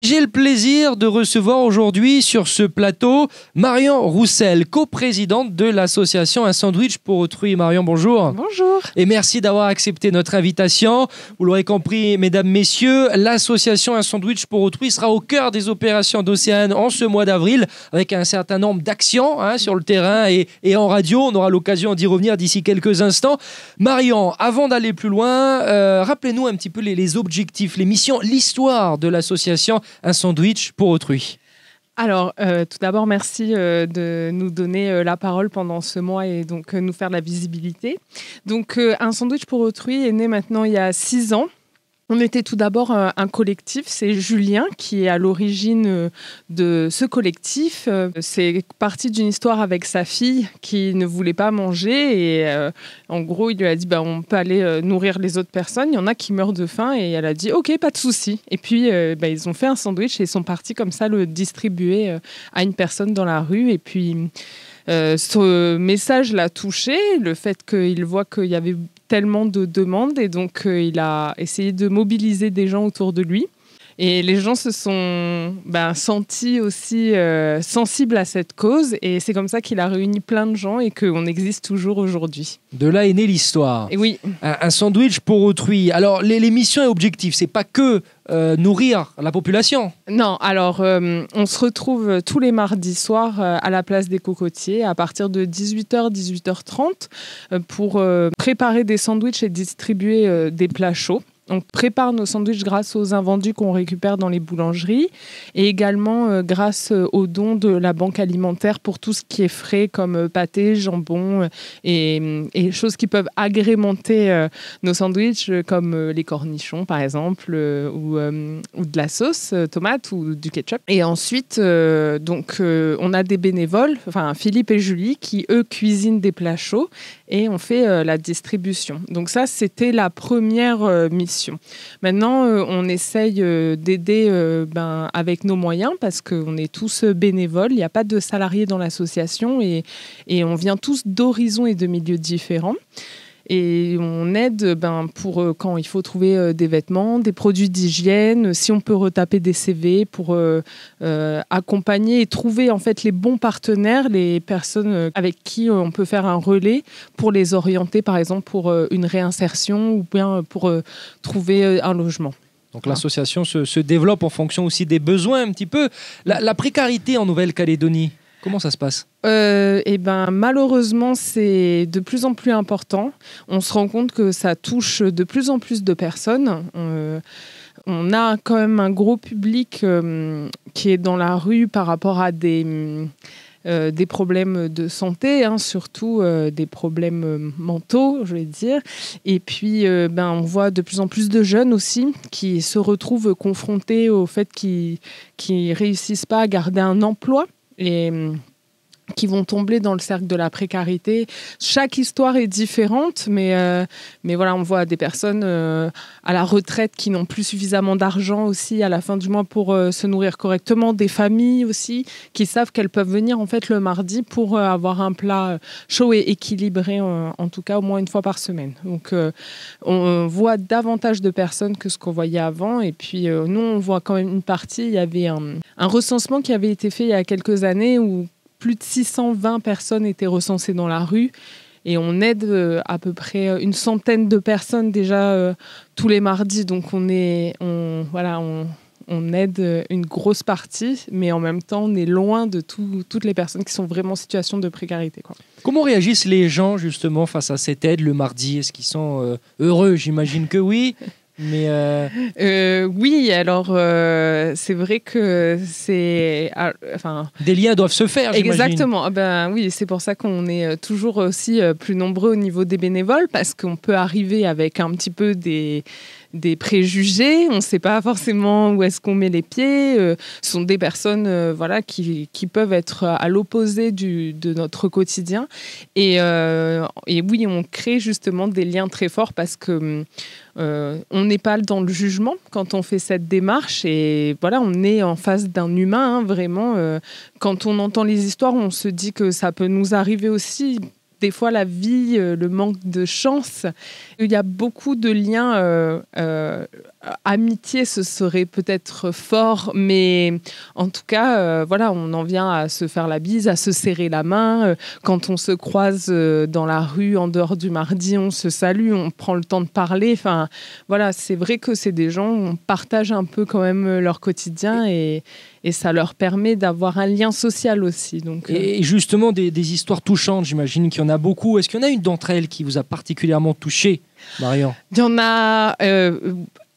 J'ai le plaisir de recevoir aujourd'hui sur ce plateau Marion Roussel, coprésidente de l'association Un Sandwich pour Autrui. Marion, bonjour. Bonjour. Et merci d'avoir accepté notre invitation. Vous l'aurez compris, mesdames, messieurs, l'association Un Sandwich pour Autrui sera au cœur des opérations d'Océane en ce mois d'avril, avec un certain nombre d'actions sur le terrain et en radio. On aura l'occasion d'y revenir d'ici quelques instants. Marion, avant d'aller plus loin, rappelez-nous un petit peu les objectifs, les missions, l'histoire de l'association Un Sandwich pour Autrui. Alors, tout d'abord, merci de nous donner la parole pendant ce mois et donc nous faire de la visibilité. Donc, Un Sandwich pour Autrui est né maintenant il y a 6 ans. On était tout d'abord un collectif, c'est Julien qui est à l'origine de ce collectif. C'est parti d'une histoire avec sa fille qui ne voulait pas manger et en gros il lui a dit on peut aller nourrir les autres personnes, il y en a qui meurent de faim et elle a dit ok, pas de souci. Et puis ils ont fait un sandwich et ils sont partis comme ça le distribuer à une personne dans la rue et puis ce message l'a touché, le fait qu'il voit qu'il y avait tellement de demandes et donc il a essayé de mobiliser des gens autour de lui. Et les gens se sont sentis aussi sensibles à cette cause et c'est comme ça qu'il a réuni plein de gens et qu'on existe toujours aujourd'hui. De là est née l'histoire. Et oui. Un sandwich pour autrui. Alors, les missions et objectifs, c'est pas que nourrir la population. Non, alors on se retrouve tous les mardis soirs à la place des Cocotiers à partir de 18h, 18h30 pour préparer des sandwichs et distribuer des plats chauds. On prépare nos sandwichs grâce aux invendus qu'on récupère dans les boulangeries et également grâce aux dons de la banque alimentaire pour tout ce qui est frais comme pâté, jambon et choses qui peuvent agrémenter nos sandwichs comme les cornichons par exemple ou de la sauce tomate ou du ketchup. Et ensuite, on a des bénévoles, Philippe et Julie, qui eux cuisinent des plats chauds et on fait la distribution. Donc ça, c'était la première mission. Maintenant, on essaye d'aider avec nos moyens parce qu'on est tous bénévoles. Il n'y a pas de salariés dans l'association et on vient tous d'horizons et de milieux différents. Et on aide pour quand il faut trouver des vêtements, des produits d'hygiène, si on peut retaper des CV pour accompagner et trouver en fait les bons partenaires, les personnes avec qui on peut faire un relais pour les orienter par exemple pour une réinsertion ou bien pour trouver un logement. Donc l'association se développe en fonction aussi des besoins un petit peu. La précarité en Nouvelle-Calédonie, comment ça se passe ? Malheureusement, c'est de plus en plus important. On se rend compte que ça touche de plus en plus de personnes. On a quand même un gros public qui est dans la rue par rapport à des problèmes de santé, surtout des problèmes mentaux, je vais dire. Et puis, on voit de plus en plus de jeunes aussi qui se retrouvent confrontés au fait qu'ils ne réussissent pas à garder un emploi et qui vont tomber dans le cercle de la précarité. Chaque histoire est différente, mais voilà, on voit des personnes à la retraite qui n'ont plus suffisamment d'argent aussi à la fin du mois pour se nourrir correctement, des familles aussi qui savent qu'elles peuvent venir en fait le mardi pour avoir un plat chaud et équilibré, en tout cas au moins une fois par semaine. Donc on voit davantage de personnes que ce qu'on voyait avant, et puis nous on voit quand même une partie. Il y avait un recensement qui avait été fait il y a quelques années où plus de 620 personnes étaient recensées dans la rue et on aide à peu près une centaine de personnes déjà tous les mardis. Donc on aide une grosse partie, mais en même temps on est loin de toutes les personnes qui sont vraiment en situation de précarité, quoi. Comment réagissent les gens justement face à cette aide le mardi ? Est-ce qu'ils sont heureux ? J'imagine que oui. Mais oui, alors c'est vrai que c'est... des liens doivent se faire, j'imagine. Exactement. Oui, c'est pour ça qu'on est toujours aussi plus nombreux au niveau des bénévoles, parce qu'on peut arriver avec un petit peu des préjugés, on ne sait pas forcément où est-ce qu'on met les pieds. Ce sont des personnes qui peuvent être à l'opposé de notre quotidien. Et oui, on crée justement des liens très forts parce que on n'est pas dans le jugement quand on fait cette démarche. Et voilà, on est en face d'un humain, vraiment. Quand on entend les histoires, on se dit que ça peut nous arriver aussi. Des fois, la vie, le manque de chance Il y a beaucoup de liens. Amitié, ce serait peut-être fort, mais en tout cas, voilà, on en vient à se faire la bise, à se serrer la main. Quand on se croise dans la rue en dehors du mardi, on se salue, on prend le temps de parler. Enfin, voilà, c'est vrai que c'est des gens, on partage un peu quand même leur quotidien et ça leur permet d'avoir un lien social aussi. Donc, Et justement, des histoires touchantes, j'imagine qu'il y en a beaucoup. Est-ce qu'il y en a une d'entre elles qui vous a particulièrement touché, Marion? Il y en a...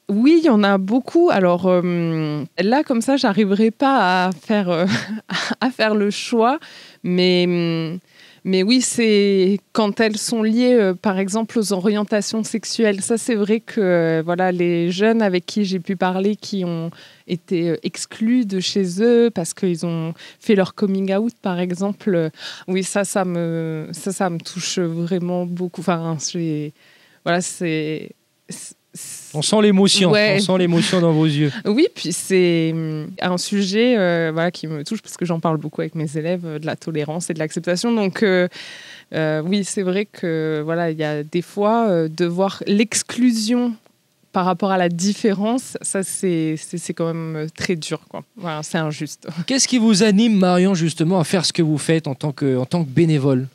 oui, il y en a beaucoup. Alors là, comme ça, j'arriverai pas à faire le choix. Mais oui, c'est quand elles sont liées, par exemple, aux orientations sexuelles. Ça, c'est vrai que voilà, les jeunes avec qui j'ai pu parler qui ont été exclus de chez eux parce qu'ils ont fait leur coming out, par exemple. Oui, ça me touche vraiment beaucoup. Enfin, voilà, on sent l'émotion, ouais. On sent l'émotion dans vos yeux. Oui, puis c'est un sujet voilà, qui me touche parce que j'en parle beaucoup avec mes élèves, de la tolérance et de l'acceptation. Donc oui, c'est vrai que voilà, il y a des fois de voir l'exclusion par rapport à la différence, ça c'est quand même très dur, quoi. Voilà, c'est injuste. Qu'est-ce qui vous anime, Marion, justement, à faire ce que vous faites en tant que bénévole?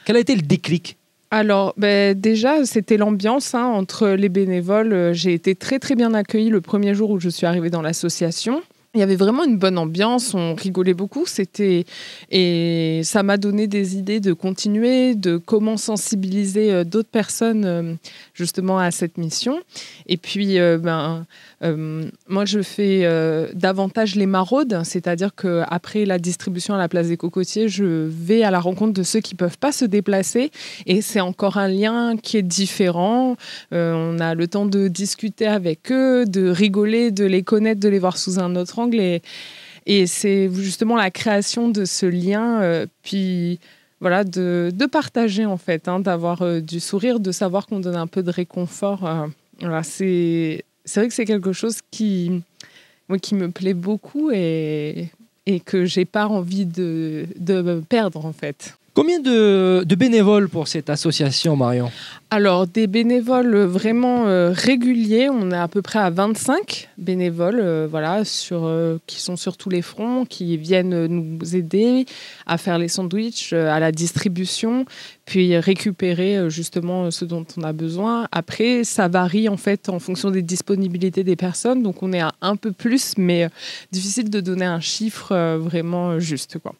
Quel a été le déclic? Alors, déjà, c'était l'ambiance entre les bénévoles. J'ai été très, très bien accueillie le premier jour où je suis arrivée dans l'association. Il y avait vraiment une bonne ambiance, on rigolait beaucoup. Et ça m'a donné des idées de continuer, de comment sensibiliser d'autres personnes justement à cette mission. Et puis, moi, je fais davantage les maraudes, c'est-à-dire qu'après la distribution à la place des Cocotiers, je vais à la rencontre de ceux qui ne peuvent pas se déplacer. Et c'est encore un lien qui est différent. On a le temps de discuter avec eux, de rigoler, de les connaître, de les voir sous un autre angle. Et c'est justement la création de ce lien, puis voilà, de partager en fait, d'avoir du sourire, de savoir qu'on donne un peu de réconfort. Voilà, c'est vrai que c'est quelque chose qui me plaît beaucoup et que j'ai pas envie de perdre en fait. Combien de bénévoles pour cette association, Marion? Alors, des bénévoles vraiment réguliers, on est à peu près à 25 bénévoles voilà, qui sont sur tous les fronts, qui viennent nous aider à faire les sandwichs, à la distribution, puis récupérer justement ce dont on a besoin. Après, ça varie en fait en fonction des disponibilités des personnes, donc on est à un peu plus, mais difficile de donner un chiffre vraiment juste, quoi.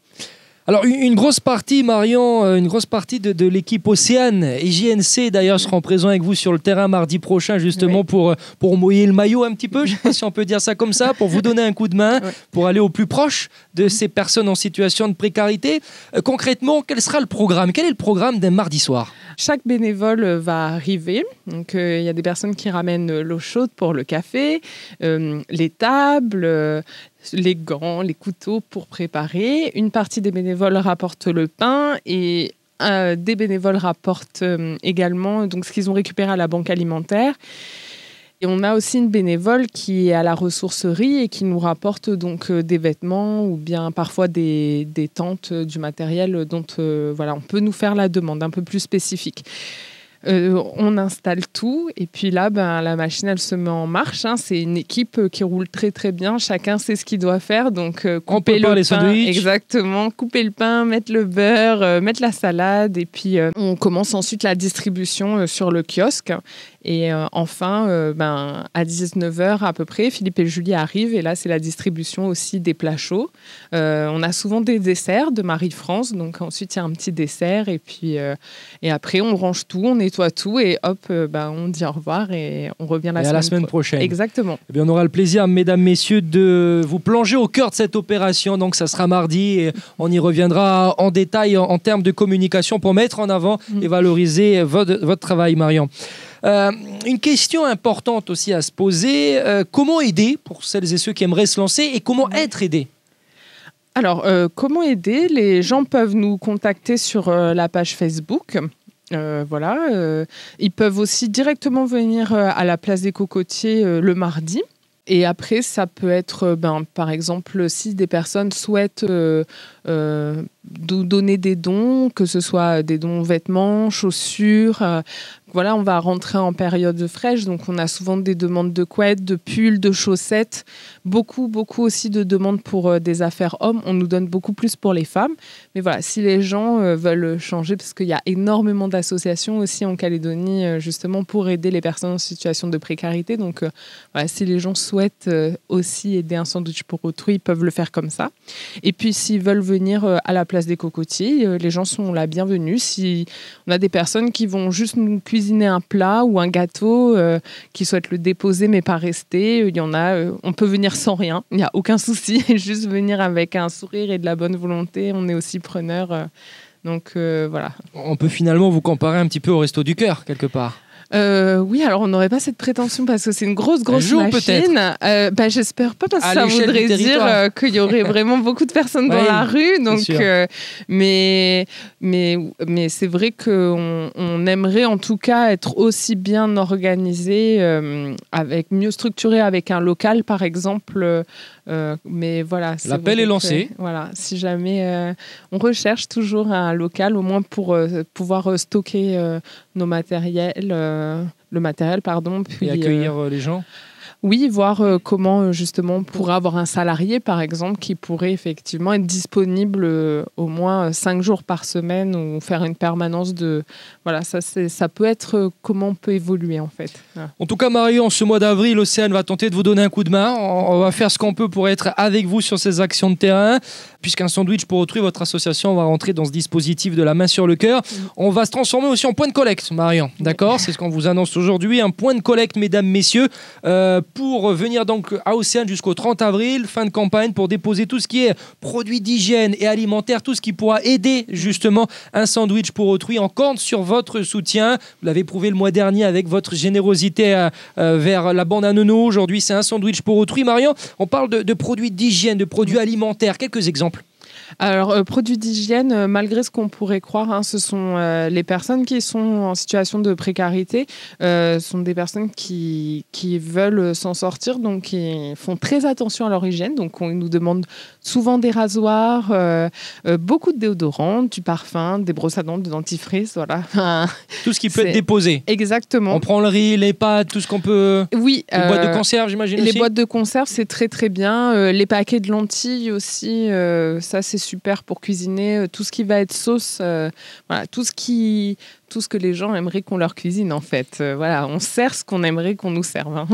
Alors, une grosse partie, Marion, une grosse partie de l'équipe Océane et JNC, d'ailleurs, seront présents avec vous sur le terrain mardi prochain, justement, oui. pour mouiller le maillot un petit peu, je ne sais pas si on peut dire ça comme ça, pour vous donner un coup de main, oui. Pour aller au plus proche de ces personnes en situation de précarité. Concrètement, quel sera le programme? Quel est le programme d'un mardi soir? Chaque bénévole va arriver. Donc, il y a des personnes qui ramènent l'eau chaude pour le café, les tables, les gants, les couteaux pour préparer. Une partie des bénévoles rapporte le pain et des bénévoles rapportent également donc, ce qu'ils ont récupéré à la banque alimentaire. Et on a aussi une bénévole qui est à la ressourcerie et qui nous rapporte donc des vêtements ou bien parfois des tentes, du matériel dont voilà, on peut nous faire la demande un peu plus spécifique. On installe tout et puis là, la machine, elle se met en marche. C'est une équipe qui roule très très bien. Chacun sait ce qu'il doit faire. Donc, couper le pain, exactement, couper le pain, mettre le beurre, mettre la salade et puis on commence ensuite la distribution sur le kiosque. Et enfin, à 19h à peu près, Philippe et Julie arrivent et là, c'est la distribution aussi des plats chauds. On a souvent des desserts de Marie-France, donc ensuite, il y a un petit dessert et puis et après, on range tout, on nettoie tout et hop, on dit au revoir et on revient la semaine prochaine. Exactement. Eh bien, on aura le plaisir, mesdames, messieurs, de vous plonger au cœur de cette opération. Donc, ça sera mardi et on y reviendra en détail en termes de communication pour mettre en avant et valoriser votre travail, Marion. Une question importante aussi à se poser, comment aider pour celles et ceux qui aimeraient se lancer et comment être aidé? Alors, comment aider? Les gens peuvent nous contacter sur la page Facebook. Voilà, ils peuvent aussi directement venir à la place des Cocotiers le mardi. Et après, ça peut être, par exemple, si des personnes souhaitent donner des dons, que ce soit des dons vêtements, chaussures. Voilà, on va rentrer en période fraîche, donc on a souvent des demandes de couettes, de pulls, de chaussettes, beaucoup aussi de demandes pour des affaires hommes. On nous donne beaucoup plus pour les femmes, mais voilà, si les gens veulent changer, parce qu'il y a énormément d'associations aussi en Calédonie, justement pour aider les personnes en situation de précarité, donc voilà, si les gens souhaitent aussi aider un sandwich pour autrui, ils peuvent le faire comme ça. Et puis s'ils veulent venir à la place des cocotiers, les gens sont la bienvenue. Si on a des personnes qui vont juste nous cuisiner un plat ou un gâteau, qui souhaitent le déposer mais pas rester, il y en a, on peut venir sans rien, il n'y a aucun souci, juste venir avec un sourire et de la bonne volonté, on est aussi preneur. Donc voilà. On peut finalement vous comparer un petit peu au Resto du Cœur, quelque part. Oui, alors on n'aurait pas cette prétention parce que c'est une grosse machine. J'espère pas parce que ça voudrait dire qu'il y aurait vraiment beaucoup de personnes dans la rue. Donc, mais c'est vrai qu'on aimerait en tout cas être aussi bien organisé, mieux structuré avec un local par exemple. Mais voilà, l'appel est lancé. Voilà, si jamais on recherche toujours un local, au moins pour pouvoir stocker nos matériels, le matériel, pardon, puis et accueillir les gens. Oui, voir comment justement on pourrait avoir un salarié par exemple qui pourrait effectivement être disponible au moins 5 jours par semaine ou faire une permanence de... Voilà, ça peut être comment on peut évoluer en fait. Voilà. En tout cas Marion, ce mois d'avril, Océane va tenter de vous donner un coup de main. On va faire ce qu'on peut pour être avec vous sur ces actions de terrain. Puisqu'un sandwich pour autrui, votre association va rentrer dans ce dispositif de la main sur le cœur. On va se transformer aussi en point de collecte, Marion. D'accord ? C'est ce qu'on vous annonce aujourd'hui. Un point de collecte, mesdames, messieurs, pour venir donc à Océane jusqu'au 30 avril, fin de campagne, pour déposer tout ce qui est produits d'hygiène et alimentaire, tout ce qui pourra aider justement un sandwich pour autrui. On compte sur votre soutien. Vous l'avez prouvé le mois dernier avec votre générosité vers la bande à Nono. Aujourd'hui, c'est un sandwich pour autrui. Marion, on parle de produits d'hygiène, de produits alimentaires. Quelques exemples. Alors, produits d'hygiène, malgré ce qu'on pourrait croire, ce sont les personnes qui sont en situation de précarité, sont des personnes qui veulent s'en sortir, donc qui font très attention à leur hygiène. Donc, on nous demande souvent des rasoirs, beaucoup de déodorants, du parfum, des brosses à dents, des dentifrices, voilà. Tout ce qui peut être déposé. Exactement. On prend le riz, les pâtes, tout ce qu'on peut... Oui. Les boîtes de conserve, j'imagine aussi. Les boîtes de conserve, c'est très très bien. Les paquets de lentilles aussi, ça c'est super pour cuisiner. Tout ce qui va être sauce, voilà, tout ce que les gens aimeraient qu'on leur cuisine en fait. Voilà, on sert ce qu'on aimerait qu'on nous serve. Hein.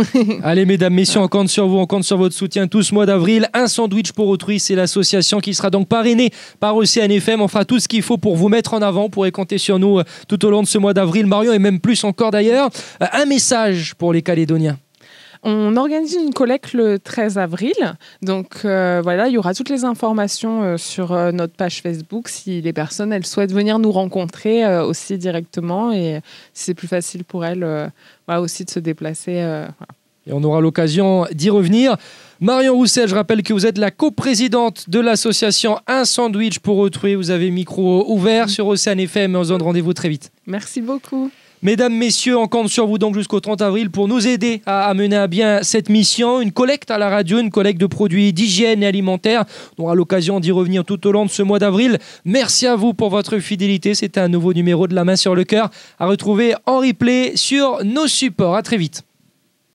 Allez mesdames, messieurs, on compte sur vous, on compte sur votre soutien tout ce mois d'avril. Un sandwich pour autrui, c'est l'association qui sera donc parrainée par Océane FM. On fera tout ce qu'il faut pour vous mettre en avant. Vous pourrez compter sur nous tout au long de ce mois d'avril, Marion, et même plus encore d'ailleurs. Un message pour les Calédoniens. On organise une collecte le 13 avril. Donc voilà, il y aura toutes les informations sur notre page Facebook si les personnes elles souhaitent venir nous rencontrer aussi directement et si c'est plus facile pour elles voilà, aussi de se déplacer. Voilà. Et on aura l'occasion d'y revenir. Marion Roussel, je rappelle que vous êtes la coprésidente de l'association Un Sandwich pour autrui. Vous avez micro ouvert sur Océane FM et on se donne rendez-vous très vite. Merci beaucoup. Mesdames, messieurs, on compte sur vous donc jusqu'au 30 avril pour nous aider à mener à bien cette mission. Une collecte à la radio, une collecte de produits d'hygiène et alimentaire. On aura l'occasion d'y revenir tout au long de ce mois d'avril. Merci à vous pour votre fidélité. C'était un nouveau numéro de La Main sur le Cœur à retrouver en replay sur nos supports. À très vite.